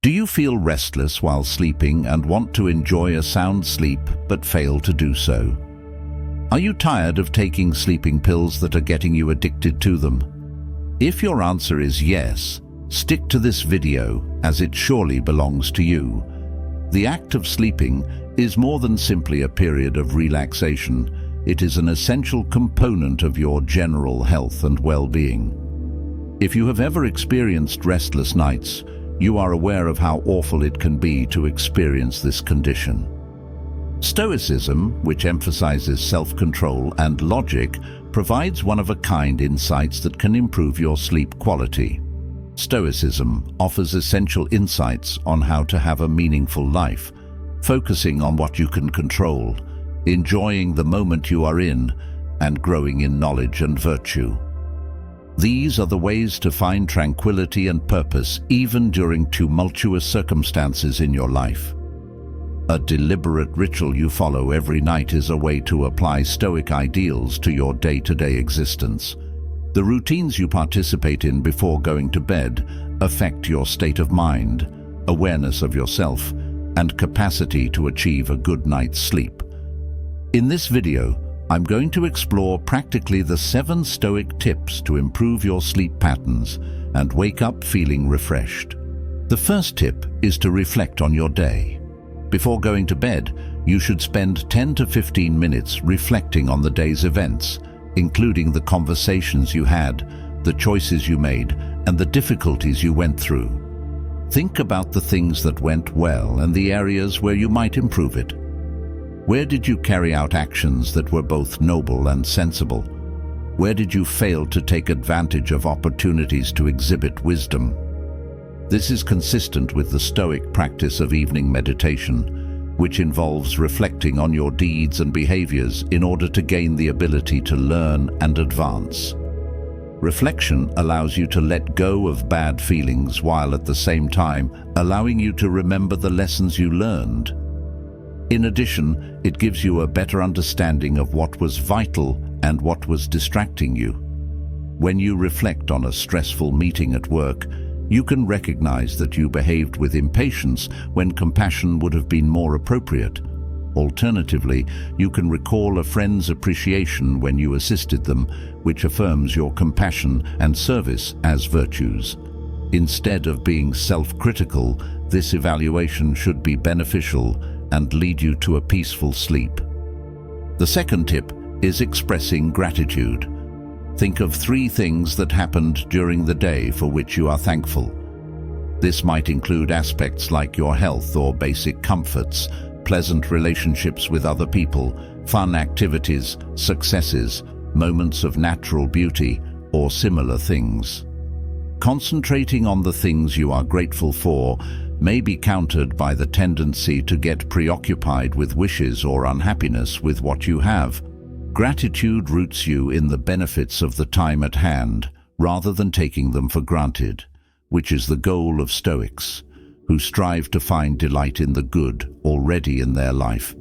Do you feel restless while sleeping and want to enjoy a sound sleep but fail to do so? Are you tired of taking sleeping pills that are getting you addicted to them? If your answer is yes, stick to this video, as it surely belongs to you. The act of sleeping is more than simply a period of relaxation. It is an essential component of your general health and well-being. If you have ever experienced restless nights, you are aware of how awful it can be to experience this condition. Stoicism, which emphasizes self-control and logic, provides one-of-a-kind insights that can improve your sleep quality. Stoicism offers essential insights on how to have a meaningful life, focusing on what you can control, enjoying the moment you are in, and growing in knowledge and virtue. These are the ways to find tranquility and purpose even during tumultuous circumstances in your life. A deliberate ritual you follow every night is a way to apply Stoic ideals to your day-to-day existence. The routines you participate in before going to bed affect your state of mind, awareness of yourself, and capacity to achieve a good night's sleep. In this video, I'm going to explore practically the 7 Stoic tips to improve your sleep patterns and wake up feeling refreshed. The first tip is to reflect on your day. Before going to bed, you should spend 10 to 15 minutes reflecting on the day's events, including the conversations you had, the choices you made, and the difficulties you went through. Think about the things that went well and the areas where you might improve it. Where did you carry out actions that were both noble and sensible? Where did you fail to take advantage of opportunities to exhibit wisdom? This is consistent with the Stoic practice of evening meditation, which involves reflecting on your deeds and behaviors in order to gain the ability to learn and advance. Reflection allows you to let go of bad feelings while at the same time allowing you to remember the lessons you learned. In addition, it gives you a better understanding of what was vital and what was distracting you. When you reflect on a stressful meeting at work, you can recognize that you behaved with impatience when compassion would have been more appropriate. Alternatively, you can recall a friend's appreciation when you assisted them, which affirms your compassion and service as virtues. Instead of being self-critical, this evaluation should be beneficial and lead you to a peaceful sleep. The second tip is expressing gratitude. Think of 3 things that happened during the day for which you are thankful. This might include aspects like your health or basic comforts, pleasant relationships with other people, fun activities, successes, moments of natural beauty, or similar things. Concentrating on the things you are grateful for may be countered by the tendency to get preoccupied with wishes or unhappiness with what you have. Gratitude roots you in the benefits of the time at hand rather than taking them for granted, which is the goal of Stoics, who strive to find delight in the good already in their life.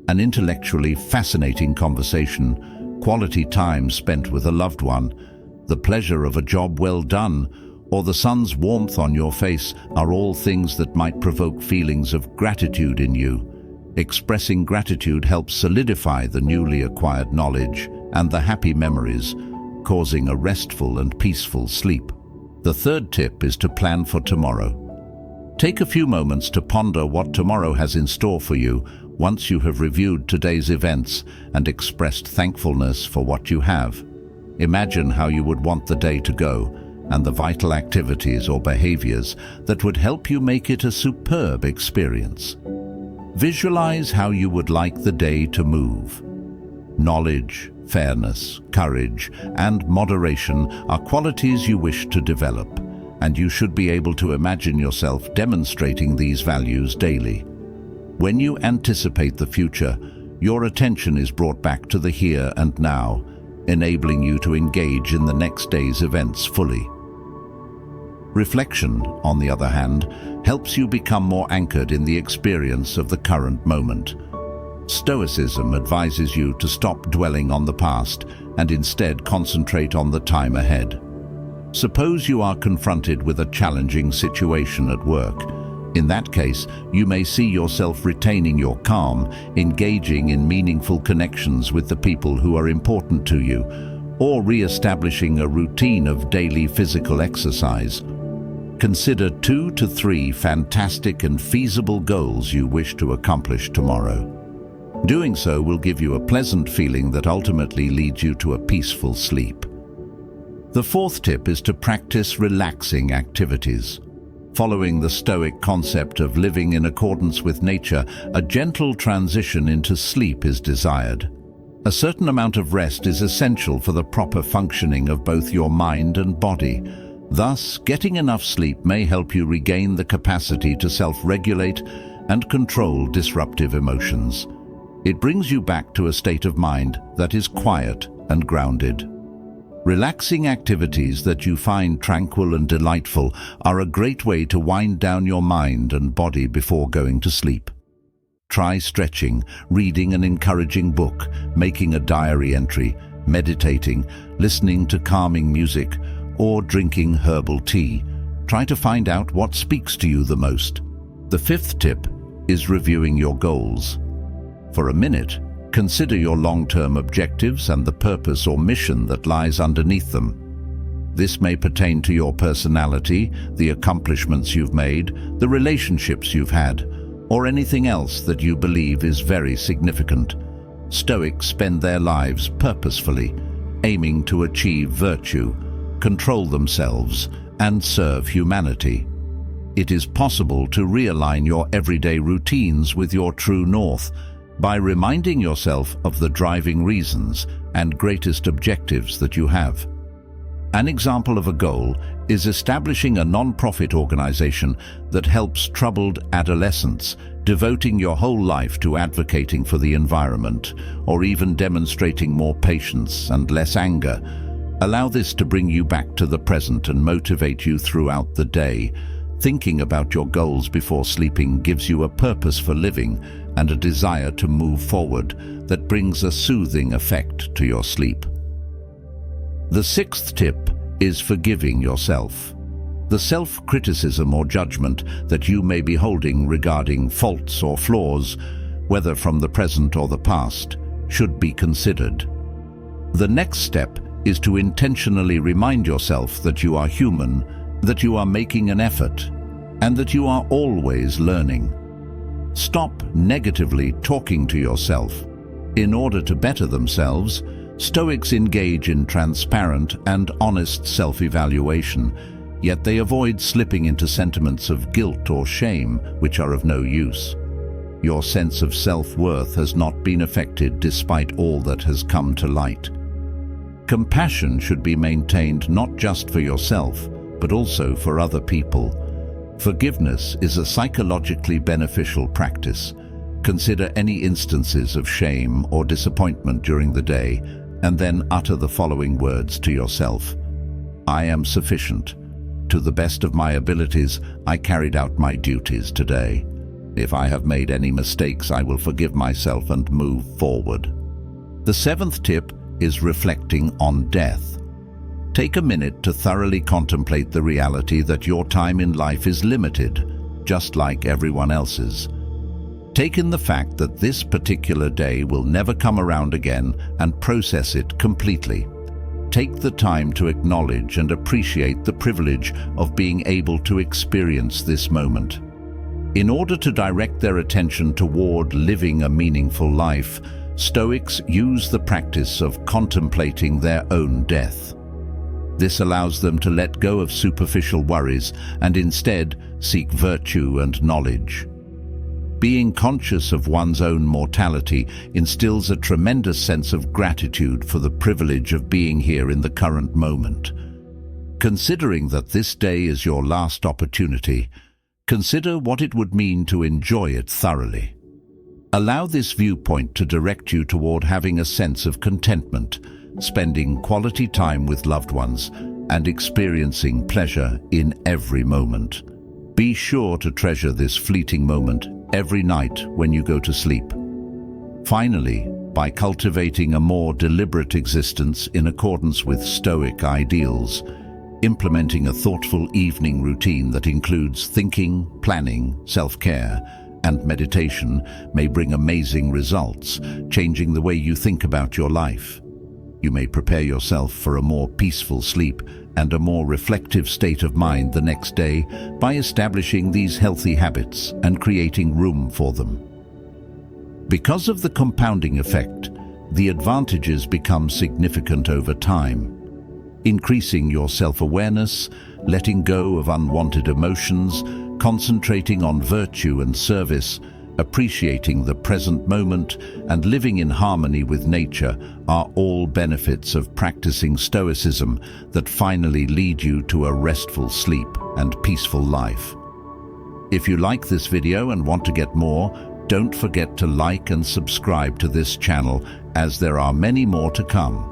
An intellectually fascinating conversation, quality time spent with a loved one, the pleasure of a job well done, or the sun's warmth on your face are all things that might provoke feelings of gratitude in you. Expressing gratitude helps solidify the newly acquired knowledge and the happy memories, causing a restful and peaceful sleep. The third tip is to plan for tomorrow. Take a few moments to ponder what tomorrow has in store for you once you have reviewed today's events and expressed thankfulness for what you have. Imagine how you would want the day to go and the vital activities or behaviors that would help you make it a superb experience. Visualize how you would like the day to move. Knowledge, fairness, courage, and moderation are qualities you wish to develop, and you should be able to imagine yourself demonstrating these values daily. When you anticipate the future, your attention is brought back to the here and now, enabling you to engage in the next day's events fully. Reflection, on the other hand, helps you become more anchored in the experience of the current moment. Stoicism advises you to stop dwelling on the past and instead concentrate on the time ahead. Suppose you are confronted with a challenging situation at work. In that case, you may see yourself retaining your calm, engaging in meaningful connections with the people who are important to you, or re-establishing a routine of daily physical exercise. Consider 2 to 3 fantastic and feasible goals you wish to accomplish tomorrow. Doing so will give you a pleasant feeling that ultimately leads you to a peaceful sleep. The 4th tip is to practice relaxing activities. Following the Stoic concept of living in accordance with nature, a gentle transition into sleep is desired. A certain amount of rest is essential for the proper functioning of both your mind and body. Thus, getting enough sleep may help you regain the capacity to self-regulate and control disruptive emotions. It brings you back to a state of mind that is quiet and grounded. Relaxing activities that you find tranquil and delightful are a great way to wind down your mind and body before going to sleep. Try stretching, reading an encouraging book, making a diary entry, meditating, listening to calming music, or drinking herbal tea. Try to find out what speaks to you the most. The 5th tip is reviewing your goals. For a minute, consider your long-term objectives and the purpose or mission that lies underneath them. This may pertain to your personality, the accomplishments you've made, the relationships you've had, or anything else that you believe is very significant. Stoics spend their lives purposefully, aiming to achieve virtue, control themselves, and serve humanity. It is possible to realign your everyday routines with your true north, by reminding yourself of the driving reasons and greatest objectives that you have. An example of a goal is establishing a non-profit organization that helps troubled adolescents, devoting your whole life to advocating for the environment, or even demonstrating more patience and less anger. Allow this to bring you back to the present and motivate you throughout the day. Thinking about your goals before sleeping gives you a purpose for living and a desire to move forward that brings a soothing effect to your sleep. The 6th tip is forgiving yourself. The self-criticism or judgment that you may be holding regarding faults or flaws, whether from the present or the past, should be considered. The next step is to intentionally remind yourself that you are human, that you are making an effort, and that you are always learning. Stop negatively talking to yourself. In order to better themselves, Stoics engage in transparent and honest self-evaluation, yet they avoid slipping into sentiments of guilt or shame, which are of no use. Your sense of self-worth has not been affected despite all that has come to light. Compassion should be maintained not just for yourself, but also for other people. Forgiveness is a psychologically beneficial practice. Consider any instances of shame or disappointment during the day, and then utter the following words to yourself. I am sufficient. To the best of my abilities, I carried out my duties today. If I have made any mistakes, I will forgive myself and move forward. The 7th tip is reflecting on death. Take a minute to thoroughly contemplate the reality that your time in life is limited, just like everyone else's. Take in the fact that this particular day will never come around again and process it completely. Take the time to acknowledge and appreciate the privilege of being able to experience this moment. In order to direct their attention toward living a meaningful life, Stoics use the practice of contemplating their own death. This allows them to let go of superficial worries and instead seek virtue and knowledge. Being conscious of one's own mortality instills a tremendous sense of gratitude for the privilege of being here in the current moment. Considering that this day is your last opportunity, consider what it would mean to enjoy it thoroughly. Allow this viewpoint to direct you toward having a sense of contentment, spending quality time with loved ones, and experiencing pleasure in every moment. Be sure to treasure this fleeting moment every night when you go to sleep. Finally, by cultivating a more deliberate existence in accordance with Stoic ideals, Implementing a thoughtful evening routine that includes thinking, planning, self-care, and meditation may bring amazing results, changing the way you think about your life. You may prepare yourself for a more peaceful sleep and a more reflective state of mind the next day by establishing these healthy habits and creating room for them. Because of the compounding effect, the advantages become significant over time. Increasing your self-awareness, letting go of unwanted emotions, concentrating on virtue and service, appreciating the present moment, and living in harmony with nature are all benefits of practicing Stoicism that finally lead you to a restful sleep and peaceful life. If you like this video and want to get more, don't forget to like and subscribe to this channel, as there are many more to come.